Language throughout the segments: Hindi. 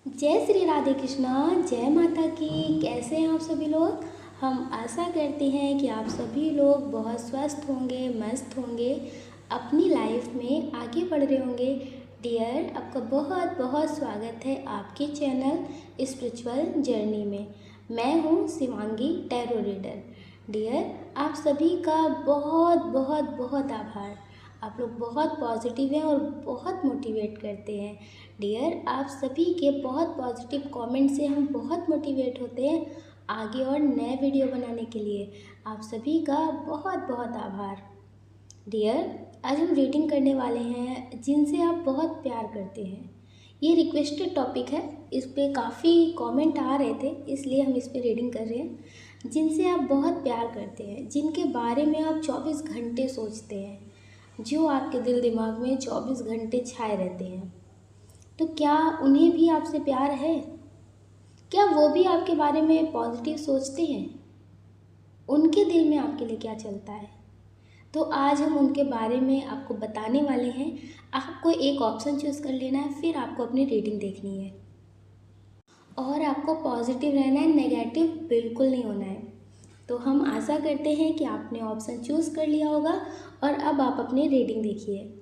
जय श्री राधे कृष्णा। जय माता की। कैसे हैं आप सभी लोग। हम आशा करते हैं कि आप सभी लोग बहुत स्वस्थ होंगे, मस्त होंगे, अपनी लाइफ में आगे बढ़ रहे होंगे। डियर, आपका बहुत बहुत स्वागत है आपके चैनल स्पिरिचुअल जर्नी में। मैं हूँ शिवांगी, टैरो रीडर। डियर, आप सभी का बहुत बहुत बहुत आभार। आप लोग बहुत पॉजिटिव हैं और बहुत मोटिवेट करते हैं। डियर, आप सभी के बहुत पॉजिटिव कमेंट से हम बहुत मोटिवेट होते हैं आगे और नए वीडियो बनाने के लिए। आप सभी का बहुत बहुत आभार। डियर, आज हम रीडिंग करने वाले हैं जिनसे आप बहुत प्यार करते हैं। ये रिक्वेस्टेड टॉपिक है, इस पे काफ़ी कमेंट आ रहे थे, इसलिए हम इस पे रीडिंग कर रहे हैं। जिनसे आप बहुत प्यार करते हैं, जिनके बारे में आप 24 घंटे सोचते हैं, जो आपके दिल दिमाग में 24 घंटे छाए रहते हैं, तो क्या उन्हें भी आपसे प्यार है? क्या वो भी आपके बारे में पॉजिटिव सोचते हैं? उनके दिल में आपके लिए क्या चलता है? तो आज हम उनके बारे में आपको बताने वाले हैं। आपको एक ऑप्शन चूज़ कर लेना है, फिर आपको अपनी रीडिंग देखनी है और आपको पॉजिटिव रहना है, नेगेटिव बिल्कुल नहीं होना है। तो हम आशा करते हैं कि आपने ऑप्शन चूज़ कर लिया होगा और अब आप अपनी रीडिंग देखिए।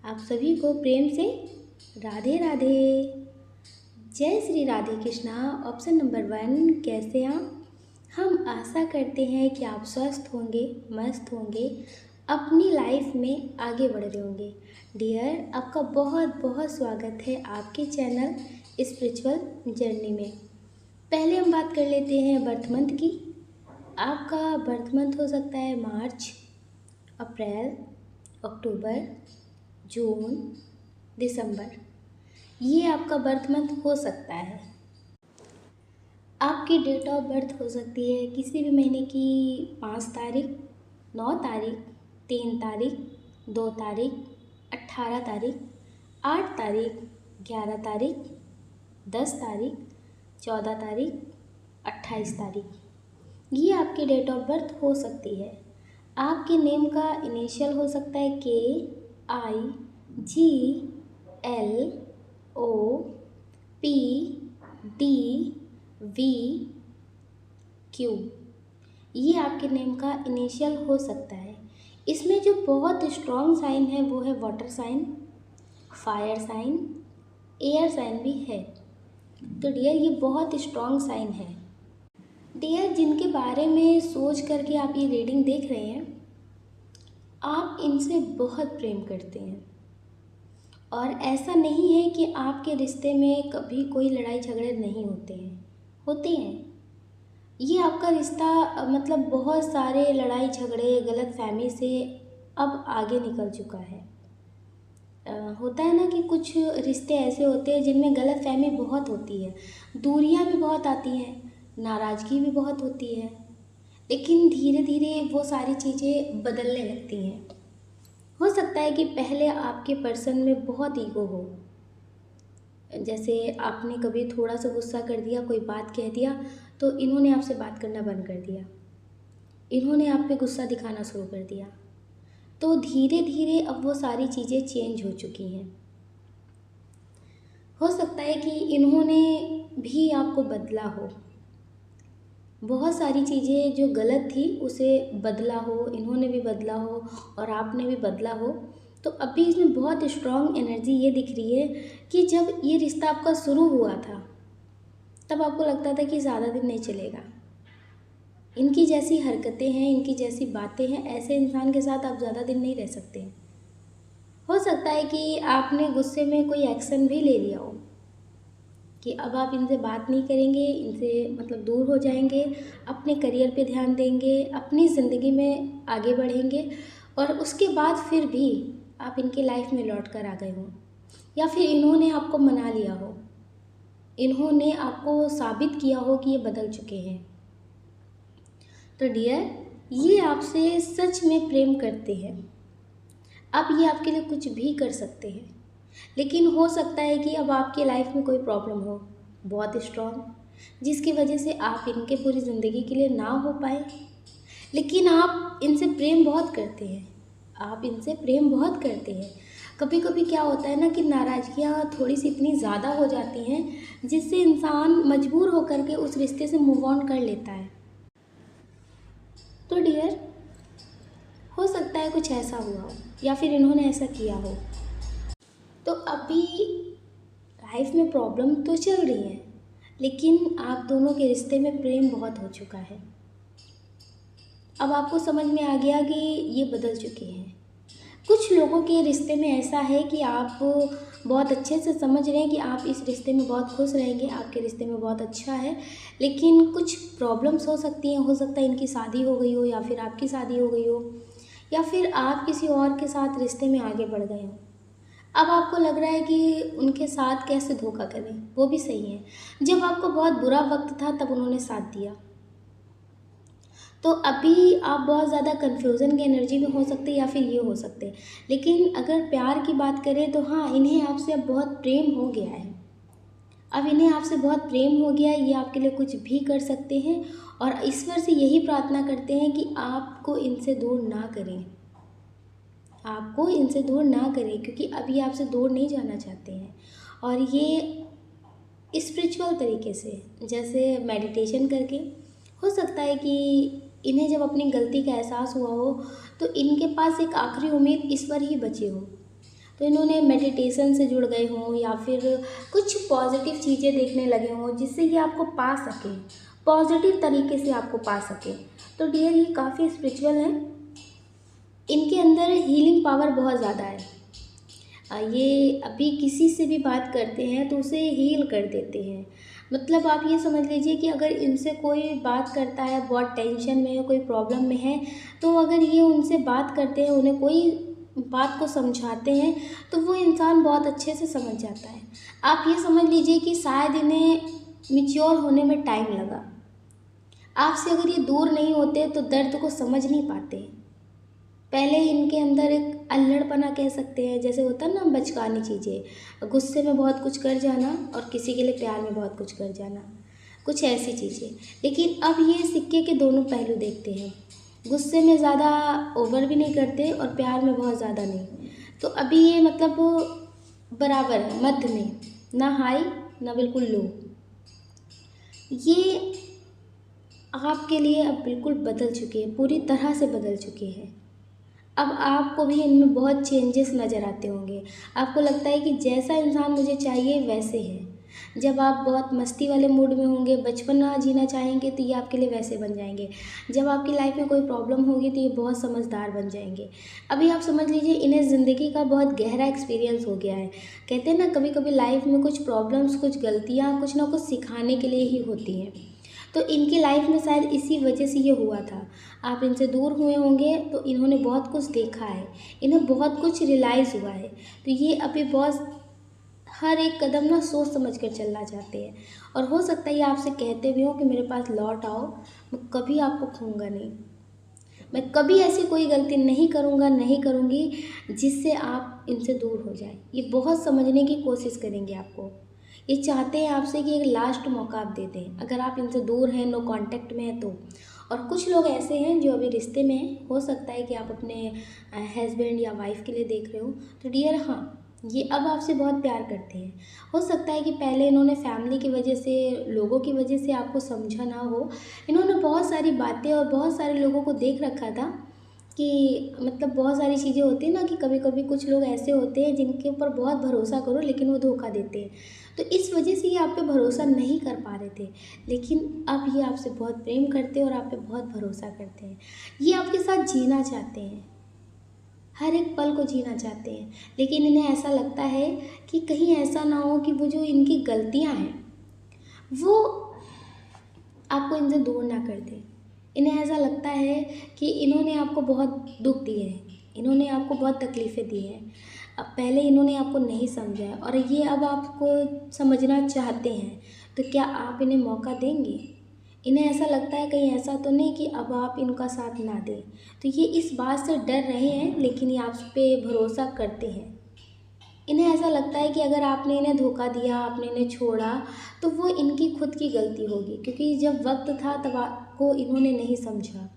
आप सभी को प्रेम से राधे राधे। जय श्री राधे कृष्णा। ऑप्शन नंबर 1, कैसे आप। हम आशा करते हैं कि आप स्वस्थ होंगे, मस्त होंगे, अपनी लाइफ में आगे बढ़ रहे होंगे। डियर, आपका बहुत बहुत स्वागत है आपके चैनल स्पिरिचुअल जर्नी में। पहले हम बात कर लेते हैं बर्थ मंथ की। आपका बर्थ मंथ हो सकता है मार्च, अप्रैल, अक्टूबर, जून, दिसंबर। ये आपका बर्थ मंथ हो सकता है। आपकी डेट ऑफ बर्थ हो सकती है किसी भी महीने की 5 तारीख, 9 तारीख, 3 तारीख, 2 तारीख, 18 तारीख, 8 तारीख, 11 तारीख, 10 तारीख, 14 तारीख, 28 तारीख। ये आपकी डेट ऑफ बर्थ हो सकती है। आपके नेम का इनिशियल हो सकता है KIGLOPDVQ। ये आपके नेम का इनिशियल हो सकता है। इसमें जो बहुत स्ट्रॉन्ग साइन है वो है water sign, fire sign, air sign भी है। तो डियर, ये बहुत स्ट्रॉन्ग साइन है। डियर, जिनके बारे में सोच करके आप ये रीडिंग देख रहे हैं, आप इनसे बहुत प्रेम करते हैं और ऐसा नहीं है कि आपके रिश्ते में कभी कोई लड़ाई झगड़े नहीं होते हैं, होते हैं। ये आपका रिश्ता मतलब बहुत सारे लड़ाई झगड़े, गलतफहमी से अब आगे निकल चुका है। होता है ना कि कुछ रिश्ते ऐसे होते हैं जिनमें गलतफहमी बहुत होती है, दूरियां भी बहुत आती हैं, नाराज़गी भी बहुत होती है, लेकिन धीरे धीरे वो सारी चीज़ें बदलने लगती हैं। हो सकता है कि पहले आपके पर्सन में बहुत ईगो हो, जैसे आपने कभी थोड़ा सा गुस्सा कर दिया, कोई बात कह दिया, तो इन्होंने आपसे बात करना बंद कर दिया, इन्होंने आप पे गुस्सा दिखाना शुरू कर दिया। तो धीरे धीरे अब वो सारी चीज़ें चेंज हो चुकी हैं। हो सकता है कि इन्होंने भी आपको बदला हो, बहुत सारी चीज़ें जो गलत थी उसे बदला हो, इन्होंने भी बदला हो और आपने भी बदला हो। तो अभी इसमें बहुत स्ट्रॉन्ग एनर्जी ये दिख रही है कि जब ये रिश्ता आपका शुरू हुआ था तब आपको लगता था कि ज़्यादा दिन नहीं चलेगा। इनकी जैसी हरकतें हैं, इनकी जैसी बातें हैं, ऐसे इंसान के साथ आप ज़्यादा दिन नहीं रह सकते। हो सकता है कि आपने गुस्से में कोई एक्शन भी ले लिया हो कि अब आप इनसे बात नहीं करेंगे, इनसे मतलब दूर हो जाएंगे, अपने करियर पे ध्यान देंगे, अपनी ज़िंदगी में आगे बढ़ेंगे, और उसके बाद फिर भी आप इनकी लाइफ में लौट कर आ गए हों, या फिर इन्होंने आपको मना लिया हो, इन्होंने आपको साबित किया हो कि ये बदल चुके हैं। तो डियर, ये आपसे सच में प्रेम करते हैं। अब ये आपके लिए कुछ भी कर सकते हैं, लेकिन हो सकता है कि अब आपकी लाइफ में कोई प्रॉब्लम हो बहुत स्ट्रॉन्ग, जिसकी वजह से आप इनके पूरी ज़िंदगी के लिए ना हो पाए। लेकिन आप इनसे प्रेम बहुत करते हैं, आप इनसे प्रेम बहुत करते हैं। कभी कभी क्या होता है ना कि नाराज़गियाँ थोड़ी सी इतनी ज़्यादा हो जाती हैं जिससे इंसान मजबूर होकर के उस रिश्ते से मूव ऑन कर लेता है। तो डियर, हो सकता है कुछ ऐसा हुआ हो या फिर इन्होंने ऐसा किया हो। तो अभी लाइफ में प्रॉब्लम तो चल रही है, लेकिन आप दोनों के रिश्ते में प्रेम बहुत हो चुका है। अब आपको समझ में आ गया कि ये बदल चुके हैं। कुछ लोगों के रिश्ते में ऐसा है कि आप बहुत अच्छे से समझ रहे हैं कि आप इस रिश्ते में बहुत खुश रहेंगे, आपके रिश्ते में बहुत अच्छा है, लेकिन कुछ प्रॉब्लम्स हो सकती हैं। हो सकता है इनकी शादी हो गई हो या फिर आपकी शादी हो गई हो या फिर आप किसी और के साथ रिश्ते में आगे बढ़ गए हो। अब आपको लग रहा है कि उनके साथ कैसे धोखा करें, वो भी सही है। जब आपको बहुत बुरा वक्त था तब उन्होंने साथ दिया। तो अभी आप बहुत ज़्यादा कन्फ्यूज़न की एनर्जी में हो सकते या फिर ये हो सकते। लेकिन अगर प्यार की बात करें तो हाँ, इन्हें आपसे अब बहुत प्रेम हो गया है। अब इन्हें आपसे बहुत प्रेम हो गया है, ये आपके लिए कुछ भी कर सकते हैं और ईश्वर से यही प्रार्थना करते हैं कि आपको इनसे दूर ना करें, आपको इनसे दूर ना करें, क्योंकि अभी आपसे दूर नहीं जाना चाहते हैं। और ये स्पिरिचुअल तरीके से, जैसे मेडिटेशन करके, हो सकता है कि इन्हें जब अपनी गलती का एहसास हुआ हो तो इनके पास एक आखिरी उम्मीद ईश्वर ही बचे हो। तो इन्होंने मेडिटेशन से जुड़ गए हों या फिर कुछ पॉजिटिव चीज़ें देखने लगे हों जिससे ये आपको पा सके, पॉजिटिव तरीके से आपको पा सके। तो डियर, ये काफ़ी स्पिरिचुअल हैं, इनके अंदर हीलिंग पावर बहुत ज़्यादा है। ये अभी किसी से भी बात करते हैं तो उसे हील कर देते हैं। मतलब आप ये समझ लीजिए कि अगर इनसे कोई बात करता है, बहुत टेंशन में है, कोई प्रॉब्लम में है, तो अगर ये उनसे बात करते हैं, उन्हें कोई बात को समझाते हैं, तो वो इंसान बहुत अच्छे से समझ जाता है। आप ये समझ लीजिए कि शायद इन्हें मैच्योर होने में टाइम लगा। आपसे अगर ये दूर नहीं होते तो दर्द को समझ नहीं पाते। पहले इनके अंदर एक अल्हड़पना कह सकते हैं, जैसे होता है ना बचकानी चीज़ें, गुस्से में बहुत कुछ कर जाना और किसी के लिए प्यार में बहुत कुछ कर जाना, कुछ ऐसी चीज़ें। लेकिन अब ये सिक्के के दोनों पहलू देखते हैं, गुस्से में ज़्यादा ओवर भी नहीं करते और प्यार में बहुत ज़्यादा नहीं। तो अभी ये मतलब बराबर है, मध्य में, ना हाई ना बिल्कुल लो। ये आपके लिए अब बिल्कुल बदल चुके हैं, पूरी तरह से बदल चुके हैं। अब आपको भी इनमें बहुत चेंजेस नज़र आते होंगे। आपको लगता है कि जैसा इंसान मुझे चाहिए वैसे है। जब आप बहुत मस्ती वाले मूड में होंगे, बचपना जीना चाहेंगे, तो ये आपके लिए वैसे बन जाएंगे। जब आपकी लाइफ में कोई प्रॉब्लम होगी तो ये बहुत समझदार बन जाएंगे। अभी आप समझ लीजिए इन्हें ज़िंदगी का बहुत गहरा एक्सपीरियंस हो गया है। कहते हैं ना, कभी कभी लाइफ में कुछ प्रॉब्लम्स, कुछ गलतियाँ कुछ ना कुछ सिखाने के लिए ही होती हैं। तो इनकी लाइफ में शायद इसी वजह से ये हुआ था। आप इनसे दूर हुए होंगे तो इन्होंने बहुत कुछ देखा है, इन्हें बहुत कुछ रियलाइज़ हुआ है। तो ये अभी बहुत हर एक कदम ना सोच समझ कर चलना चाहते हैं। और हो सकता है ये आपसे कहते भी हो कि मेरे पास लौट आओ, मैं कभी आपको खोऊंगा नहीं, मैं कभी ऐसी कोई गलती नहीं करूँगा, नहीं करूँगी जिससे आप इनसे दूर हो जाए। ये बहुत समझने की कोशिश करेंगे आपको। ये चाहते हैं आपसे कि एक लास्ट मौका आप दे दें, अगर आप इनसे दूर हैं, नो कांटेक्ट में हैं तो। और कुछ लोग ऐसे हैं जो अभी रिश्ते में हैं, हो सकता है कि आप अपने हस्बैंड या वाइफ के लिए देख रहे हो। तो डियर, हाँ, ये अब आपसे बहुत प्यार करते हैं। हो सकता है कि पहले इन्होंने फैमिली की वजह से, लोगों की वजह से आपको समझा ना हो। इन्होंने बहुत सारी बातें और बहुत सारे लोगों को देख रखा था कि मतलब बहुत सारी चीज़ें होती हैं ना कि कभी कभी कुछ लोग ऐसे होते हैं जिनके ऊपर बहुत भरोसा करो लेकिन वो धोखा देते हैं। तो इस वजह से ये आप पे भरोसा नहीं कर पा रहे थे। लेकिन अब ये आपसे बहुत प्रेम करते हैं और आप पे बहुत भरोसा करते हैं। ये आपके साथ जीना चाहते हैं, हर एक पल को जीना चाहते हैं। लेकिन इन्हें ऐसा लगता है कि कहीं ऐसा ना हो कि वो जो इनकी गलतियां हैं वो आपको इनसे दूर ना कर दे। इन्हें ऐसा लगता है कि इन्होंने आपको बहुत दुख दिए हैं, इन्होंने आपको बहुत तकलीफ़ें दी हैं। अब पहले इन्होंने आपको नहीं समझा है और ये अब आपको समझना चाहते हैं, तो क्या आप इन्हें मौका देंगे? इन्हें ऐसा लगता है कहीं ऐसा तो नहीं कि अब आप इनका साथ ना दें। तो ये इस बात से डर रहे हैं, लेकिन ये आप पे भरोसा करते हैं। इन्हें ऐसा लगता है कि अगर आपने इन्हें धोखा दिया, आपने इन्हें छोड़ा, तो वो इनकी खुद की गलती होगी, क्योंकि जब वक्त था तब आपको इन्होंने नहीं समझा।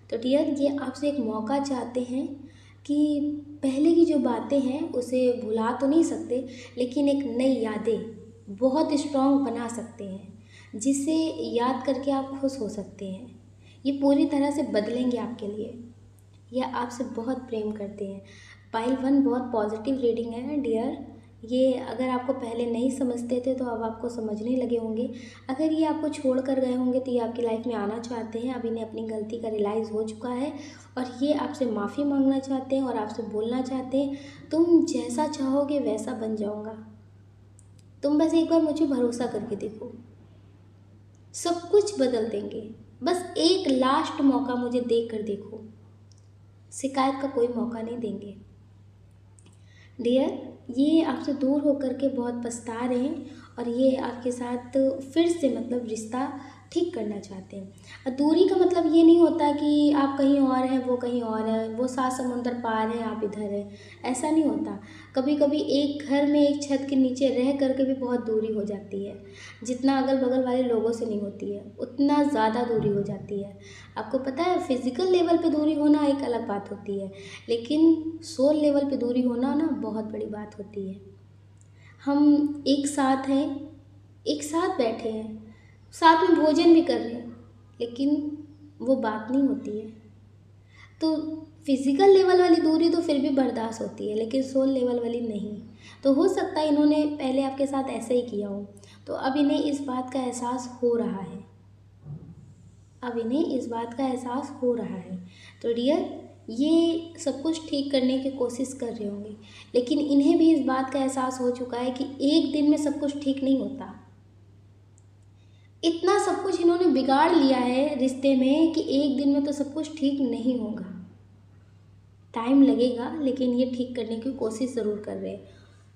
तो डियर, ये आपसे एक मौका चाहते हैं, कि पहले की जो बातें हैं उसे भुला तो नहीं सकते, लेकिन एक नई यादें बहुत स्ट्रॉन्ग बना सकते हैं, जिसे याद करके आप खुश हो सकते हैं। ये पूरी तरह से बदलेंगे आपके लिए। यह आपसे बहुत प्रेम करते हैं। पाइल 1 बहुत पॉजिटिव रीडिंग है डियर। ये अगर आपको पहले नहीं समझते थे तो अब आपको समझने लगे होंगे। अगर ये आपको छोड़ कर गए होंगे तो ये आपकी लाइफ में आना चाहते हैं। अब इन्हें अपनी गलती का रियलाइज़ हो चुका है और ये आपसे माफ़ी मांगना चाहते हैं और आपसे बोलना चाहते हैं, तुम जैसा चाहोगे वैसा बन जाऊँगा। तुम बस एक बार मुझे भरोसा करके देखो, सब कुछ बदल देंगे। बस एक लास्ट मौका मुझे दे कर देखो, शिकायत का कोई मौका नहीं देंगे। डियर, ये आपसे दूर होकर के बहुत पछता रहे हैं और ये आपके साथ फिर से मतलब रिश्ता ठीक करना चाहते हैं। दूरी का मतलब ये नहीं होता कि आप कहीं और हैं वो कहीं और है, वो 7 समुंदर पार है आप इधर हैं, ऐसा नहीं होता। कभी कभी एक घर में एक छत के नीचे रह करके भी बहुत दूरी हो जाती है। जितना अगल बगल वाले लोगों से नहीं होती है उतना ज़्यादा दूरी हो जाती है। आपको पता है फिज़िकल लेवल पे दूरी होना एक अलग बात होती है, लेकिन सोल लेवल पे दूरी होना ना बहुत बड़ी बात होती है। हम एक साथ हैं, एक साथ बैठे हैं, साथ में भोजन भी कर रहे हैं, लेकिन वो बात नहीं होती है। तो फिज़िकल लेवल वाली दूरी तो फिर भी बर्दाश्त होती है, लेकिन सोल लेवल वाली नहीं। तो हो सकता है इन्होंने पहले आपके साथ ऐसे ही किया हो, तो अब इन्हें इस बात का एहसास हो रहा है। अब इन्हें इस बात का एहसास हो रहा है। तो डियर, ये सब कुछ ठीक करने की कोशिश कर रहे होंगे, लेकिन इन्हें भी इस बात का एहसास हो चुका है कि एक दिन में सब कुछ ठीक नहीं होता। इतना सब कुछ इन्होंने बिगाड़ लिया है रिश्ते में कि एक दिन में तो सब कुछ ठीक नहीं होगा। टाइम लगेगा, लेकिन ये ठीक करने की कोशिश ज़रूर कर रहे हैं।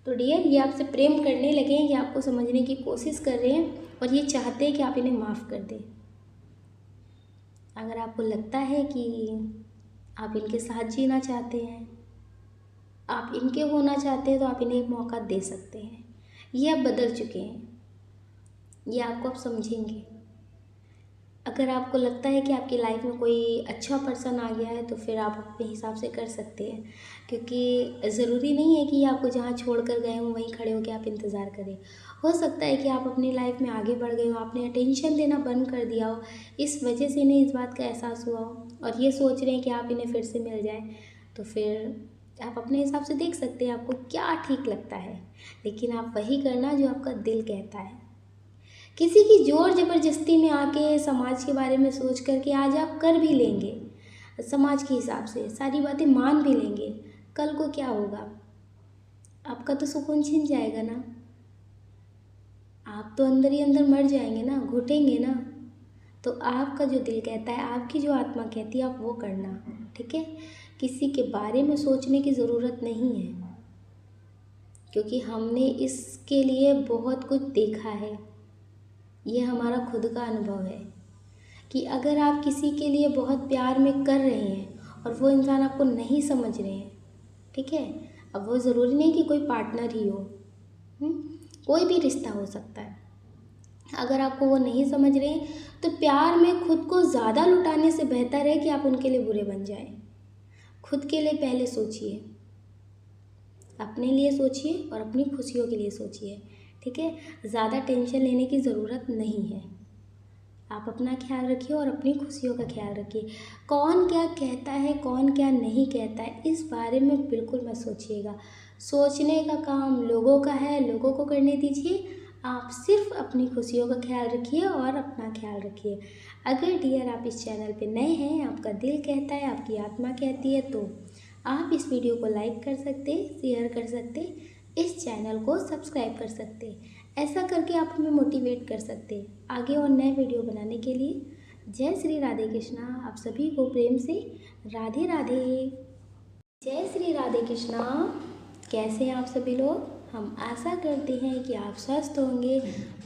तो डियर, ये आपसे प्रेम करने लगे हैं, ये आपको समझने की कोशिश कर रहे हैं और ये चाहते हैं कि आप इन्हें माफ़ कर दें। अगर आपको लगता है कि आप इनके साथ जीना चाहते हैं, आप इनके होना चाहते हैं, तो आप इन्हें एक मौका दे सकते हैं। ये अब बदल चुके हैं, ये आपको अब समझेंगे। अगर आपको लगता है कि आपकी लाइफ में कोई अच्छा पर्सन आ गया है तो फिर आप अपने हिसाब से कर सकते हैं, क्योंकि ज़रूरी नहीं है कि आपको जहाँ छोड़ कर गए हों वहीं खड़े होकर आप इंतज़ार करें। हो सकता है कि आप अपनी लाइफ में आगे बढ़ गए हो, आपने अटेंशन देना बंद कर दिया हो, इस वजह से इन्हें इस बात का एहसास हुआ हो और ये सोच रहे हैं कि आप इन्हें फिर से मिल जाए। तो फिर आप अपने हिसाब से देख सकते हैं आपको क्या ठीक लगता है, लेकिन आप वही करना जो आपका दिल कहता है। किसी की ज़ोर ज़बरदस्ती में आके समाज के बारे में सोच कर के आज आप कर भी लेंगे, समाज के हिसाब से सारी बातें मान भी लेंगे, कल को क्या होगा? आपका तो सुकून छिन जाएगा ना। आप तो अंदर ही अंदर मर जाएंगे ना, घुटेंगे ना। तो आपका जो दिल कहता है, आपकी जो आत्मा कहती है, आप वो करना, ठीक है। किसी के बारे में सोचने की ज़रूरत नहीं है, क्योंकि हमने इसके लिए बहुत कुछ देखा है। ये हमारा खुद का अनुभव है कि अगर आप किसी के लिए बहुत प्यार में कर रहे हैं और वो इंसान आपको नहीं समझ रहे हैं, ठीक है। अब वो ज़रूरी नहीं कि कोई पार्टनर ही हो, कोई भी रिश्ता हो सकता है। अगर आपको वो नहीं समझ रहे हैं तो प्यार में खुद को ज़्यादा लुटाने से बेहतर है कि आप उनके लिए बुरे बन जाएं। खुद के लिए पहले सोचिए, अपने लिए सोचिए और अपनी खुशियों के लिए सोचिए, ठीक है। ज़्यादा टेंशन लेने की ज़रूरत नहीं है। आप अपना ख्याल रखिए और अपनी खुशियों का ख्याल रखिए। कौन क्या कहता है, कौन क्या नहीं कहता है, इस बारे में बिल्कुल मत सोचिएगा। सोचने का काम लोगों का है, लोगों को करने दीजिए। आप सिर्फ अपनी खुशियों का ख्याल रखिए और अपना ख्याल रखिए। अगर डियर आप इस चैनल पे नए हैं, आपका दिल कहता है, आपकी आत्मा कहती है, तो आप इस वीडियो को लाइक कर सकते, शेयर कर सकते, इस चैनल को सब्सक्राइब कर सकते। ऐसा करके आप हमें मोटिवेट कर सकते हैं आगे और नए वीडियो बनाने के लिए। जय श्री राधे कृष्णा। आप सभी को प्रेम से राधे राधे। जय श्री राधे कृष्णा। कैसे हैं आप सभी लोग? हम आशा करते हैं कि आप स्वस्थ होंगे,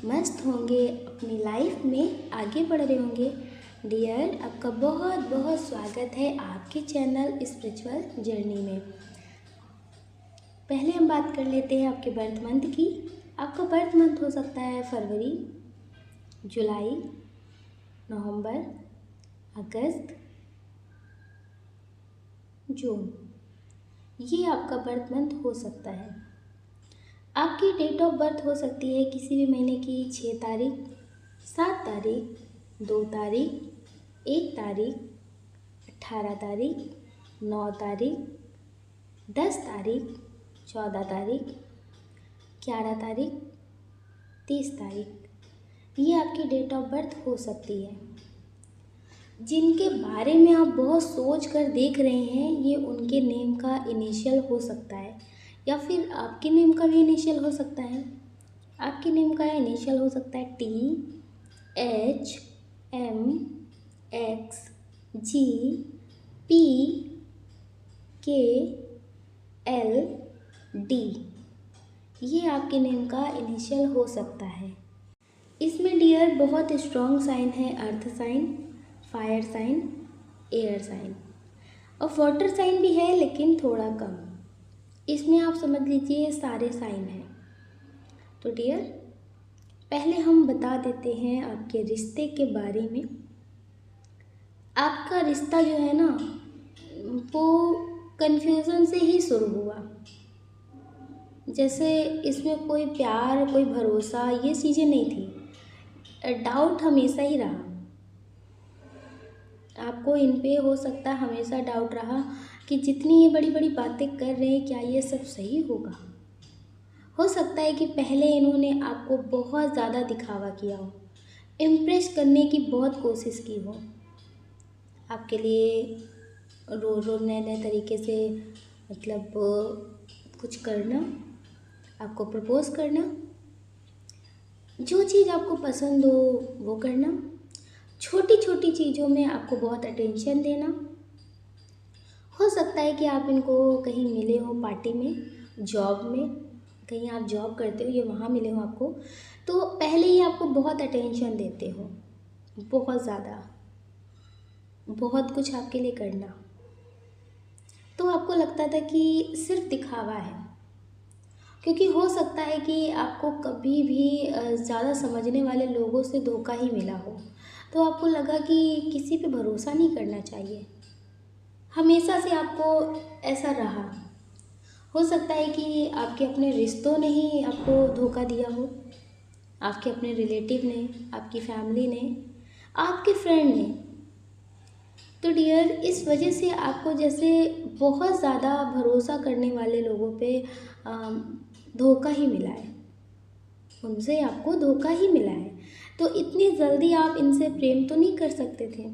मस्त होंगे, अपनी लाइफ में आगे बढ़ रहे होंगे। डियर, आपका बहुत बहुत स्वागत है आपके चैनल स्पिरिचुअल जर्नी में। पहले हम बात कर लेते हैं आपके बर्थ मंथ की। आपका बर्थ मंथ हो सकता है फरवरी, जुलाई, नवंबर, अगस्त, जून। ये आपका बर्थ मंथ हो सकता है। आपकी डेट ऑफ बर्थ हो सकती है किसी भी महीने की 6 तारीख, 7 तारीख, 2 तारीख, 1 तारीख, 18 तारीख, 9 तारीख, 10 तारीख, 14 तारीख, 11 तारीख, 30 तारीख। ये आपकी डेट ऑफ बर्थ हो सकती है। जिनके बारे में आप बहुत सोच कर देख रहे हैं, ये उनके नेम का इनिशियल हो सकता है, या फिर आपके नेम का भी इनिशियल हो सकता है। आपके नेम का इनिशियल हो सकता है THMXG PKLD। ये आपके नेम का इनिशियल हो सकता है। इसमें डियर बहुत स्ट्रॉन्ग साइन है, earth sign, fire sign, air sign और वाटर साइन भी है, लेकिन थोड़ा कम। इसमें आप समझ लीजिए सारे साइन हैं। तो डियर, पहले हम बता देते हैं आपके रिश्ते के बारे में। आपका रिश्ता जो है ना, वो कन्फ्यूज़न से ही शुरू हुआ। जैसे इसमें कोई प्यार, कोई भरोसा, ये चीज़ें नहीं थी। डाउट हमेशा ही रहा। आपको इन पे हो सकता है हमेशा डाउट रहा कि जितनी ये बड़ी बड़ी बातें कर रहे हैं, क्या ये सब सही होगा। हो सकता है कि पहले इन्होंने आपको बहुत ज़्यादा दिखावा किया हो, इम्प्रेस करने की बहुत कोशिश की हो, आपके लिए रोज़ रोज़ नए नए तरीके से मतलब कुछ करना, आपको प्रपोज़ करना, जो चीज़ आपको पसंद हो वो करना, छोटी छोटी चीज़ों में आपको बहुत अटेंशन देना। हो सकता है कि आप इनको कहीं मिले हो पार्टी में, जॉब में, कहीं आप जॉब करते हो, ये वहाँ मिले हो आपको, तो पहले ही आपको बहुत अटेंशन देते हो, बहुत ज़्यादा, बहुत कुछ आपके लिए करना। तो आपको लगता था कि सिर्फ दिखावा है, क्योंकि हो सकता है कि आपको कभी भी ज़्यादा समझने वाले लोगों से धोखा ही मिला हो, तो आपको लगा कि किसी पे भरोसा नहीं करना चाहिए। हमेशा से आपको ऐसा रहा। हो सकता है कि आपके अपने रिश्तों ने ही आपको धोखा दिया हो, आपके अपने रिलेटिव ने, आपकी फैमिली ने, आपके फ्रेंड ने। तो डियर, इस वजह से आपको जैसे बहुत ज़्यादा भरोसा करने वाले लोगों पे धोखा ही मिला है, उनसे आपको धोखा ही मिला है। तो इतनी जल्दी आप इनसे प्रेम तो नहीं कर सकते थे,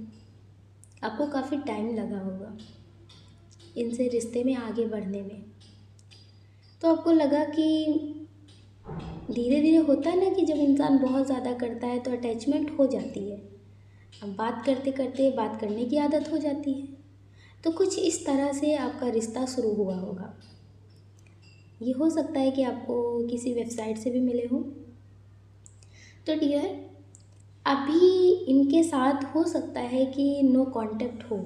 आपको काफ़ी टाइम लगा होगा इनसे रिश्ते में आगे बढ़ने में। तो आपको लगा कि धीरे धीरे होता है ना कि जब इंसान बहुत ज़्यादा करता है तो अटैचमेंट हो जाती है। अब बात करते करते बात करने की आदत हो जाती है। तो कुछ इस तरह से आपका रिश्ता शुरू हुआ होगा। ये हो सकता है कि आपको किसी वेबसाइट से भी मिले हो। तो डियर, अभी इनके साथ हो सकता है कि नो कांटेक्ट हो।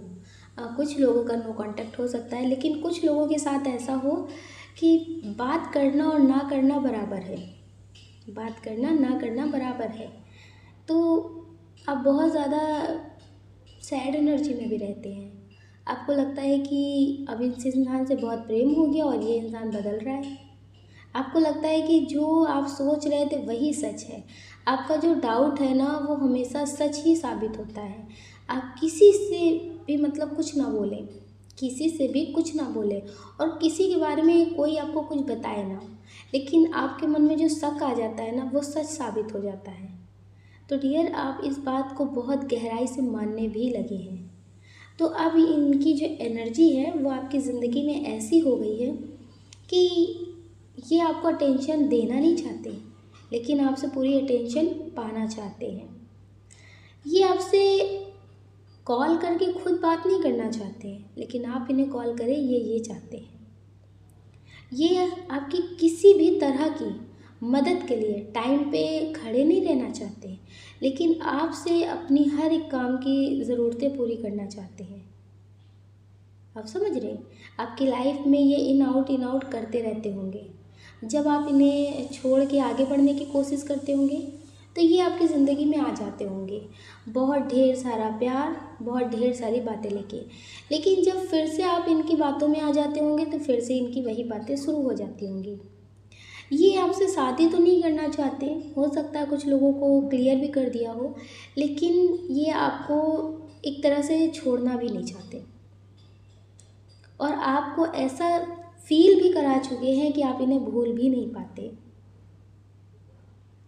कुछ लोगों का नो कांटेक्ट हो सकता है, लेकिन कुछ लोगों के साथ ऐसा हो कि बात करना और ना करना बराबर है, बात करना ना करना बराबर है। तो आप बहुत ज़्यादा सैड एनर्जी में भी रहते हैं। आपको लगता है कि अब इस इंसान से बहुत प्रेम हो गया और ये इंसान बदल रहा है। आपको लगता है कि जो आप सोच रहे थे वही सच है। आपका जो डाउट है ना, वो हमेशा सच ही साबित होता है। आप किसी से भी मतलब कुछ ना बोलें, किसी से भी कुछ ना बोलें और किसी के बारे में कोई आपको कुछ बताए ना, लेकिन आपके मन में जो शक आ जाता है ना, वो सच साबित हो जाता है। तो डियर, आप इस बात को बहुत गहराई से मानने भी लगे हैं। तो अब इनकी जो एनर्जी है वो आपकी ज़िंदगी में ऐसी हो गई है कि ये आपको अटेंशन देना नहीं चाहते, लेकिन आपसे पूरी अटेंशन पाना चाहते हैं। ये आपसे कॉल करके खुद बात नहीं करना चाहते हैं, लेकिन आप इन्हें कॉल करें ये चाहते हैं। ये आपकी किसी भी तरह की मदद के लिए टाइम पे खड़े नहीं रहना चाहते, लेकिन आपसे अपनी हर एक काम की ज़रूरतें पूरी करना चाहते हैं। आप समझ रहे हैं? आपकी लाइफ में ये इन आउट करते रहते होंगे। जब आप इन्हें छोड़ के आगे बढ़ने की कोशिश करते होंगे, तो ये आपकी ज़िंदगी में आ जाते होंगे बहुत ढेर सारा प्यार, बहुत ढेर सारी बातें लेके। लेकिन जब फिर से आप इनकी बातों में आ जाते होंगे तो फिर से इनकी वही बातें शुरू हो जाती होंगी। ये आपसे शादी तो नहीं करना चाहते, हो सकता है कुछ लोगों को क्लियर भी कर दिया हो, लेकिन ये आपको एक तरह से छोड़ना भी नहीं चाहते और आपको ऐसा फील भी करा चुके हैं कि आप इन्हें भूल भी नहीं पाते।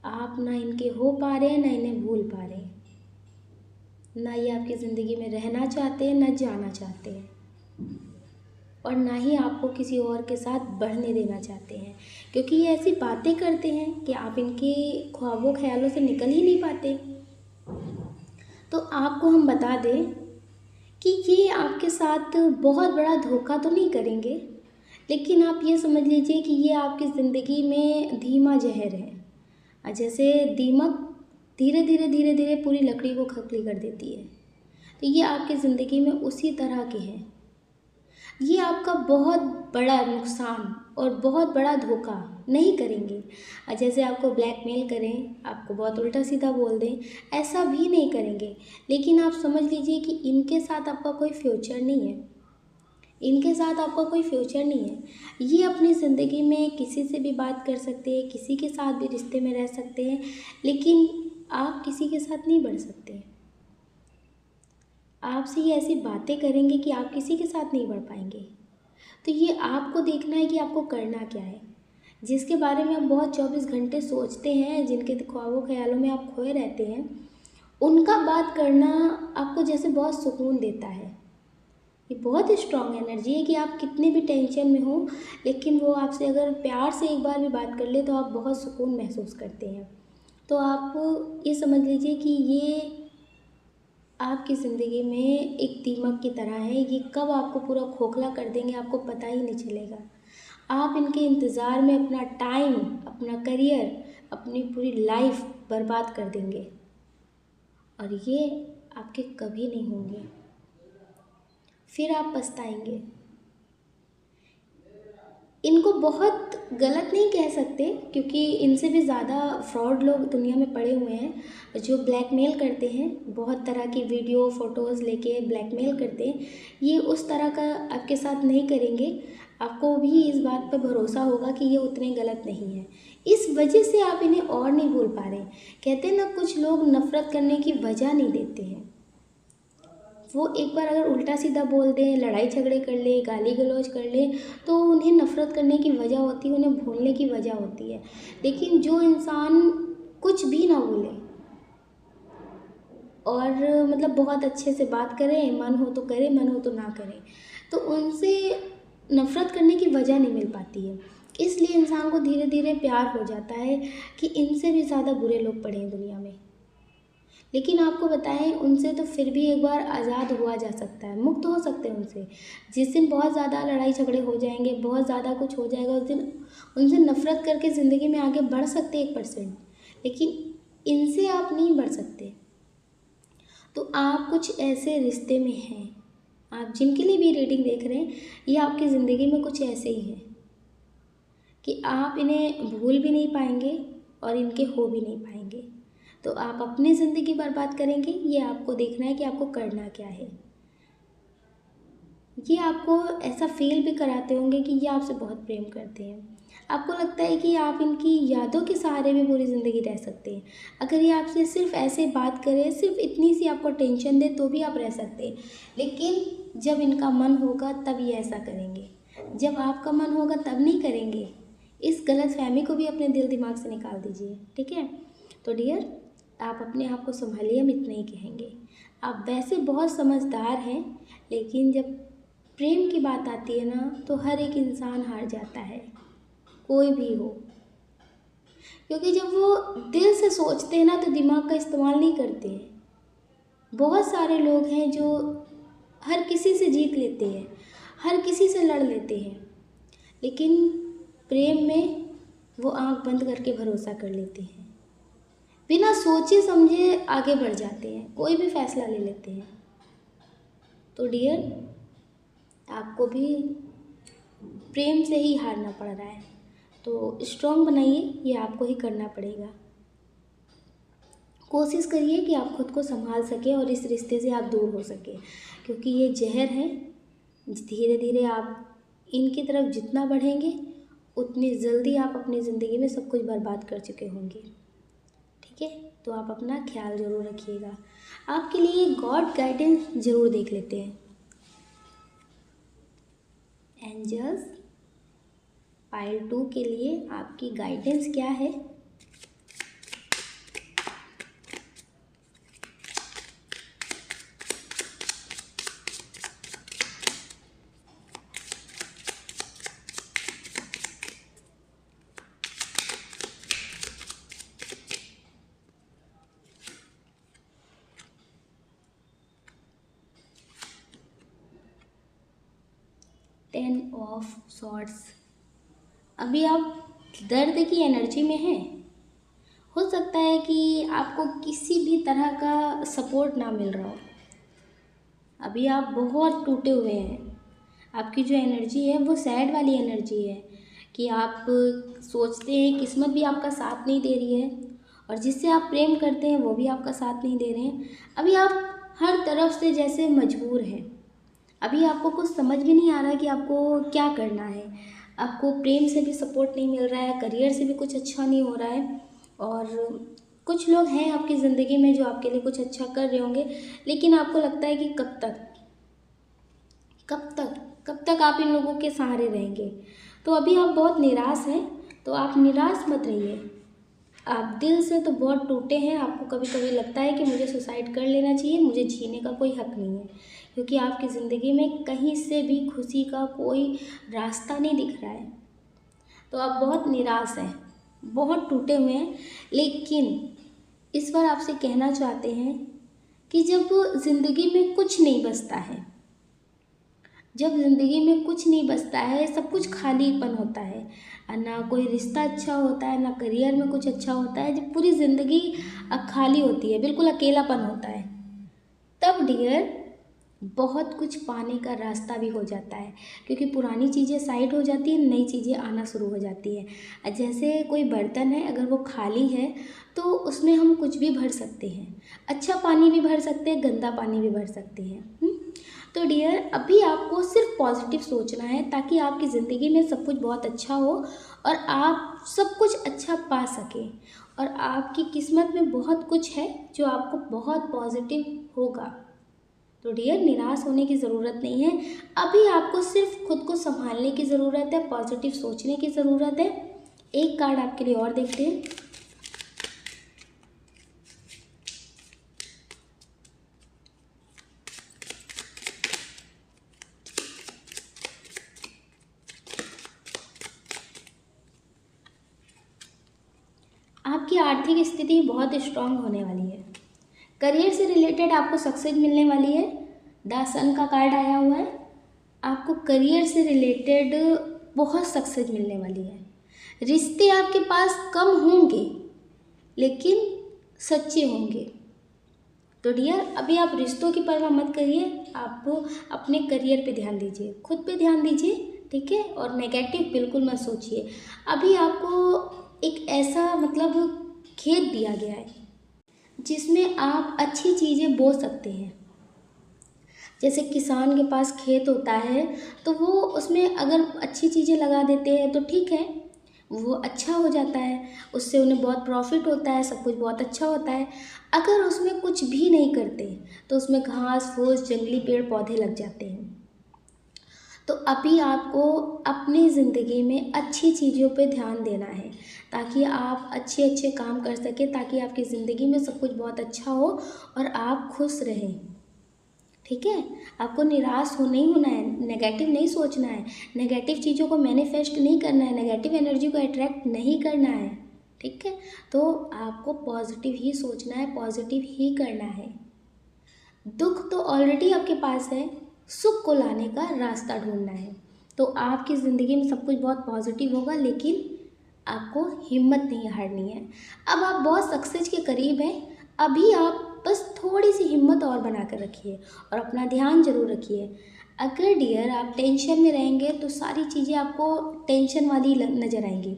आप ना इनके हो पा रहे हैं, ना इन्हें भूल पा रहे हैं, ना ये आपकी ज़िंदगी में रहना चाहते हैं, ना जाना चाहते हैं, और ना ही आपको किसी और के साथ बढ़ने देना चाहते हैं, क्योंकि ये ऐसी बातें करते हैं कि आप इनके ख्वाबों ख्यालों से निकल ही नहीं पाते। तो आपको हम बता दें कि ये आपके साथ बहुत बड़ा धोखा तो नहीं करेंगे, लेकिन आप ये समझ लीजिए कि ये आपकी ज़िंदगी में धीमा जहर है। जैसे दीमक धीरे धीरे पूरी लकड़ी को खखली कर देती है, तो ये आपकी ज़िंदगी में उसी तरह के हैं। ये आपका बहुत बड़ा नुकसान और बहुत बड़ा धोखा नहीं करेंगे। जैसे आपको ब्लैकमेल करें, आपको बहुत उल्टा सीधा बोल दें, ऐसा भी नहीं करेंगे। लेकिन आप समझ लीजिए कि इनके साथ आपका कोई फ्यूचर नहीं है, इनके साथ आपका कोई फ्यूचर नहीं है। ये अपनी ज़िंदगी में किसी से भी बात कर सकते हैं, किसी के साथ भी रिश्ते में रह सकते हैं, लेकिन आप किसी के साथ नहीं बढ़ सकते। आपसे ये ऐसी बातें करेंगे कि आप किसी के साथ नहीं बढ़ पाएंगे। तो ये आपको देखना है कि आपको करना क्या है। जिसके बारे में आप बहुत 24 घंटे सोचते हैं, जिनके ख्वाबों ख्यालों में आप खोए रहते हैं, उनका बात करना आपको जैसे बहुत सुकून देता है। ये बहुत स्ट्रॉन्ग एनर्जी है कि आप कितने भी टेंशन में हो, लेकिन वो आपसे अगर प्यार से एक बार भी बात कर ले तो आप बहुत सुकून महसूस करते हैं। तो आप ये समझ लीजिए कि ये आपकी ज़िंदगी में एक दीमक की तरह है। ये कब आपको पूरा खोखला कर देंगे आपको पता ही नहीं चलेगा। आप इनके इंतज़ार में अपना टाइम, अपना करियर, अपनी पूरी लाइफ बर्बाद कर देंगे और ये आपके कभी नहीं होंगे। फिर आप पछताएंगे। इनको बहुत गलत नहीं कह सकते, क्योंकि इनसे भी ज़्यादा फ्रॉड लोग दुनिया में पड़े हुए हैं जो ब्लैकमेल करते हैं, बहुत तरह की वीडियो फ़ोटोज़ लेके ब्लैकमेल करते हैं। ये उस तरह का आपके साथ नहीं करेंगे। आपको भी इस बात पर भरोसा होगा कि ये उतने गलत नहीं हैं। इस वजह से आप इन्हें और नहीं भूल पा रहे। कहते हैं ना, कुछ लोग नफ़रत करने की वजह नहीं देते हैं। वो एक बार अगर उल्टा सीधा बोल दें, लड़ाई झगड़े कर लें, गाली गलौज कर लें, तो उन्हें नफ़रत करने की वजह होती है, उन्हें भूलने की वजह होती है। लेकिन जो इंसान कुछ भी ना बोले और मतलब बहुत अच्छे से बात करें, मन हो तो करे, मन हो तो ना करें, तो उनसे नफ़रत करने की वजह नहीं मिल पाती है। इसलिए इंसान को धीरे धीरे प्यार हो जाता है कि इनसे भी ज़्यादा बुरे लोग पड़े हैं दुनिया में। लेकिन आपको बताएं, उनसे तो फिर भी एक बार आज़ाद हुआ जा सकता है, मुक्त हो सकते हैं उनसे। जिस दिन बहुत ज़्यादा लड़ाई झगड़े हो जाएंगे, बहुत ज़्यादा कुछ हो जाएगा, उस दिन उनसे नफ़रत करके ज़िंदगी में आगे बढ़ सकते 1%, लेकिन इनसे आप नहीं बढ़ सकते। तो आप कुछ ऐसे रिश्ते में हैं, आप जिनके लिए भी रीडिंग देख रहे हैं, ये आपकी ज़िंदगी में कुछ ऐसे ही हैं कि आप इन्हें भूल भी नहीं पाएंगे और इनके हो भी नहीं पाएंगे। तो आप अपनी ज़िंदगी बर्बाद करेंगे, ये आपको देखना है कि आपको करना क्या है। ये आपको ऐसा फील भी कराते होंगे कि ये आपसे बहुत प्रेम करते हैं। आपको लगता है कि आप इनकी यादों के सहारे भी पूरी ज़िंदगी रह सकते हैं। अगर ये आपसे सिर्फ ऐसे बात करें, सिर्फ इतनी सी आपको टेंशन दे, तो भी आप रह सकते हैं। लेकिन जब इनका मन होगा तब ये ऐसा करेंगे, जब आपका मन होगा तब नहीं करेंगे। इस गलतफहमी को भी अपने दिल दिमाग से निकाल दीजिए, ठीक है। तो डियर, आप अपने आप को संभालिए, हम इतना ही कहेंगे। आप वैसे बहुत समझदार हैं, लेकिन जब प्रेम की बात आती है ना, तो हर एक इंसान हार जाता है, कोई भी हो। क्योंकि जब वो दिल से सोचते हैं ना, तो दिमाग का इस्तेमाल नहीं करते हैं। बहुत सारे लोग हैं जो हर किसी से जीत लेते हैं, हर किसी से लड़ लेते हैं, लेकिन प्रेम में वो आंख बंद करके भरोसा कर लेते हैं, बिना सोचे समझे आगे बढ़ जाते हैं, कोई भी फैसला ले लेते हैं। तो डियर, आपको भी प्रेम से ही हारना पड़ रहा है, तो स्ट्रॉन्ग बनाइए, ये आपको ही करना पड़ेगा। कोशिश करिए कि आप खुद को संभाल सकें और इस रिश्ते से आप दूर हो सकें, क्योंकि ये जहर है। धीरे धीरे आप इनकी तरफ जितना बढ़ेंगे उतनी जल्दी आप अपनी ज़िंदगी में सब कुछ बर्बाद कर चुके होंगे। ठीक है, तो आप अपना ख्याल ज़रूर रखिएगा। आपके लिए गॉड गाइडेंस ज़रूर देख लेते हैं। एंजल्स पाइल 2 के लिए आपकी गाइडेंस क्या है? Ten of swords. अभी आप दर्द की एनर्जी में हैं। हो सकता है कि आपको किसी भी तरह का सपोर्ट ना मिल रहा हो। अभी आप बहुत टूटे हुए हैं। आपकी जो एनर्जी है वो सैड वाली एनर्जी है कि आप सोचते हैं किस्मत भी आपका साथ नहीं दे रही है और जिससे आप प्रेम करते हैं वो भी आपका साथ नहीं दे रहे हैं। अभी आप हर तरफ से जैसे मजबूर हैं। अभी आपको कुछ समझ भी नहीं आ रहा कि आपको क्या करना है। आपको प्रेम से भी सपोर्ट नहीं मिल रहा है, करियर से भी कुछ अच्छा नहीं हो रहा है और कुछ लोग हैं आपकी ज़िंदगी में जो आपके लिए कुछ अच्छा कर रहे होंगे, लेकिन आपको लगता है कि कब तक आप इन लोगों के सहारे रहेंगे। तो अभी आप बहुत निराश हैं, तो आप निराश मत रहिए। आप दिल से तो बहुत टूटे हैं। आपको कभी कभी लगता है कि मुझे सुसाइड कर लेना चाहिए, मुझे जीने का कोई हक नहीं है, क्योंकि आपकी ज़िंदगी में कहीं से भी खुशी का कोई रास्ता नहीं दिख रहा है। तो आप बहुत निराश हैं, बहुत टूटे हुए हैं। लेकिन इस बार आपसे कहना चाहते हैं कि जब ज़िंदगी में कुछ नहीं बचता है, जब ज़िंदगी में कुछ नहीं बचता है, सब कुछ खालीपन होता है, ना कोई रिश्ता अच्छा होता है, ना करियर में कुछ अच्छा होता है, जब पूरी ज़िंदगी खाली होती है, बिल्कुल अकेलापन होता है, तब डियर बहुत कुछ पाने का रास्ता भी हो जाता है, क्योंकि पुरानी चीज़ें साइड हो जाती है, नई चीज़ें आना शुरू हो जाती है। जैसे कोई बर्तन है, अगर वो खाली है तो उसमें हम कुछ भी भर सकते हैं, अच्छा पानी भी भर सकते हैं, गंदा पानी भी भर सकते हैं। तो डियर अभी आपको सिर्फ पॉजिटिव सोचना है ताकि आपकी ज़िंदगी में सब कुछ बहुत अच्छा हो और आप सब कुछ अच्छा पा सकें, और आपकी किस्मत में बहुत कुछ है जो आपको बहुत पॉजिटिव होगा। तो डियर निराश होने की ज़रूरत नहीं है। अभी आपको सिर्फ खुद को संभालने की ज़रूरत है, पॉजिटिव सोचने की ज़रूरत है। एक कार्ड आपके लिए और देखते हैं। आपकी आर्थिक स्थिति बहुत स्ट्रांग होने वाली है। करियर से रिलेटेड आपको सक्सेस मिलने वाली है। द सन का कार्ड आया हुआ है। आपको करियर से रिलेटेड बहुत सक्सेस मिलने वाली है। रिश्ते आपके पास कम होंगे लेकिन सच्चे होंगे। तो डियर अभी आप रिश्तों की परवाह मत करिए, आप अपने करियर पे ध्यान दीजिए, खुद पे ध्यान दीजिए, ठीक है। और नेगेटिव बिल्कुल मत सोचिए। अभी आपको एक ऐसा खेत दिया गया है जिसमें आप अच्छी चीज़ें बो सकते हैं। जैसे किसान के पास खेत होता है तो वो उसमें अगर अच्छी चीज़ें लगा देते हैं तो ठीक है, वो अच्छा हो जाता है, उससे उन्हें बहुत प्रॉफिट होता है, सब कुछ बहुत अच्छा होता है। अगर उसमें कुछ भी नहीं करते तो उसमें घास फूस जंगली पेड़ पौधे लग जाते हैं। तो अभी आपको अपनी ज़िंदगी में अच्छी चीज़ों पे ध्यान देना है ताकि आप अच्छे अच्छे काम कर सकें, ताकि आपकी ज़िंदगी में सब कुछ बहुत अच्छा हो और आप खुश रहें, ठीक है। आपको निराश नहीं होना है, नेगेटिव नहीं सोचना है, नेगेटिव चीज़ों को मैनिफेस्ट नहीं करना है, नेगेटिव एनर्जी को अट्रैक्ट नहीं करना है, ठीक है। तो आपको पॉजिटिव ही सोचना है, पॉजिटिव ही करना है। दुख तो ऑलरेडी आपके पास है, सुख को लाने का रास्ता ढूंढना है। तो आपकी ज़िंदगी में सब कुछ बहुत पॉजिटिव होगा, लेकिन आपको हिम्मत नहीं हारनी है। अब आप बहुत सक्सेस के करीब हैं। अभी आप बस थोड़ी सी हिम्मत और बना कर रखिए और अपना ध्यान जरूर रखिए। अगर डियर आप टेंशन में रहेंगे तो सारी चीज़ें आपको टेंशन वाली नज़र आएंगी।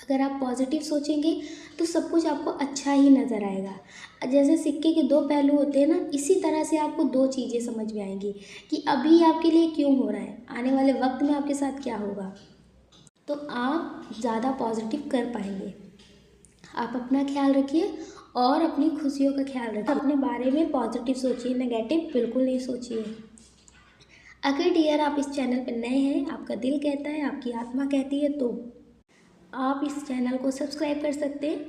अगर आप पॉजिटिव सोचेंगे तो सब कुछ आपको अच्छा ही नज़र आएगा। जैसे सिक्के के दो पहलू होते हैं ना, इसी तरह से आपको दो चीज़ें समझ में आएंगी कि अभी आपके लिए क्यों हो रहा है, आने वाले वक्त में आपके साथ क्या होगा। तो आप ज़्यादा पॉजिटिव कर पाएंगे। आप अपना ख्याल रखिए और अपनी खुशियों का ख्याल रखिए। अपने बारे में पॉजिटिव सोचिए, नेगेटिव बिल्कुल नहीं सोचिए। अगर डियर आप इस चैनल पर नए हैं, आपका दिल कहता है, आपकी आत्मा कहती है, तो आप इस चैनल को सब्सक्राइब कर सकते हैं,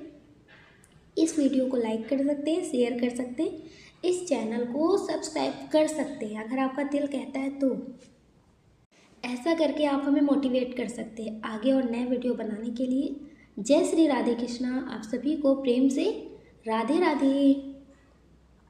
इस वीडियो को लाइक कर सकते हैं, शेयर कर सकते हैं, इस चैनल को सब्सक्राइब कर सकते हैं अगर आपका दिल कहता है तो। ऐसा करके आप हमें मोटिवेट कर सकते हैं आगे और नए वीडियो बनाने के लिए। जय श्री राधे कृष्णा। आप सभी को प्रेम से राधे राधे।